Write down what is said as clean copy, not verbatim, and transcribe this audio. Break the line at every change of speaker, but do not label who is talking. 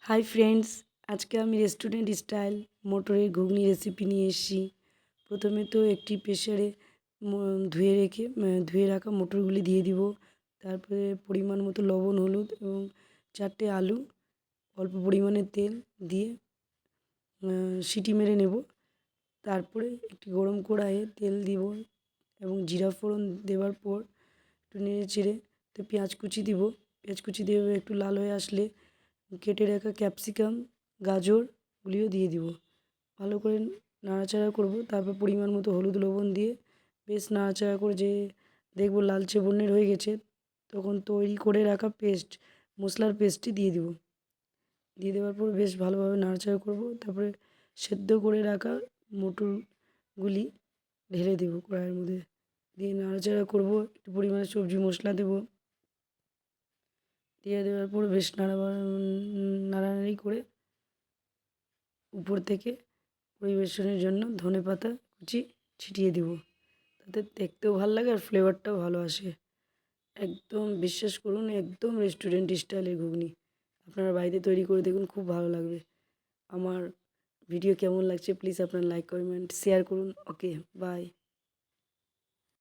Hi friends, আজকে আমি restaurant style মটরের ঘুগনি রেসিপি নিয়ে এসেছি। প্রথমে তো একটি প্রেসারে ধুয়ে রাখা মটরগুলি দিয়ে দিব। তারপরে পরিমাণ মতো লবণ, হলুদ এবং 4টে আলু, অল্প পরিমাণে তেল দিয়ে সিটি মেরে নেব। তারপরে একটি গরম কড়াইয়ে তেল দিব এবং জিরা ফোড়ন দেওয়ার পর একটু নেড়ে চেড়ে পেঁয়াজ কুচি দিব। পেঁয়াজ কুচি দিয়ে একটু লাল হয়ে আসলে কেটে রাখা ক্যাপসিকাম, গাজরগুলিও দিয়ে দিব। ভালো করে নাড়াচাড়া করব। তারপর পরিমাণ মতো হলুদ, লবণ দিয়ে বেশ নাড়াচাড়া করে যে দেখব লালচে বর্ণের হয়ে গেছে, তখন তৈরি করে রাখা মশলার পেস্টটি দিয়ে দিব। দিয়ে দেওয়ার পর বেশ ভালোভাবে নাড়াচাড়া করব। তারপরে সেদ্ধ করে রাখা মটরগুলি ঢেলে দেব কড়াইয়ের মধ্যে। দিয়ে নাড়াচাড়া করব। একটু পরিমাণে সবজি মশলা দেব। দিয়ে দেওয়ার পর বেশ নাড়ানাড়ি করে উপর থেকে পরিবেশনের জন্য ধনেপাতা কুচি ছিটিয়ে দেব। তাতে দেখতেও ভালো লাগে আর ফ্লেভারটাও ভালো আসে। একদম বিশ্বাস করুন, একদম রেস্টুরেন্ট স্টাইলের ঘুগনি। আপনারা বাড়িতে তৈরি করে দেখুন, খুব ভালো লাগবে। আমার ভিডিও কেমন লাগছে প্লিজ আপনারা লাইক, কমেন্ট, শেয়ার করুন। ওকে, বাই।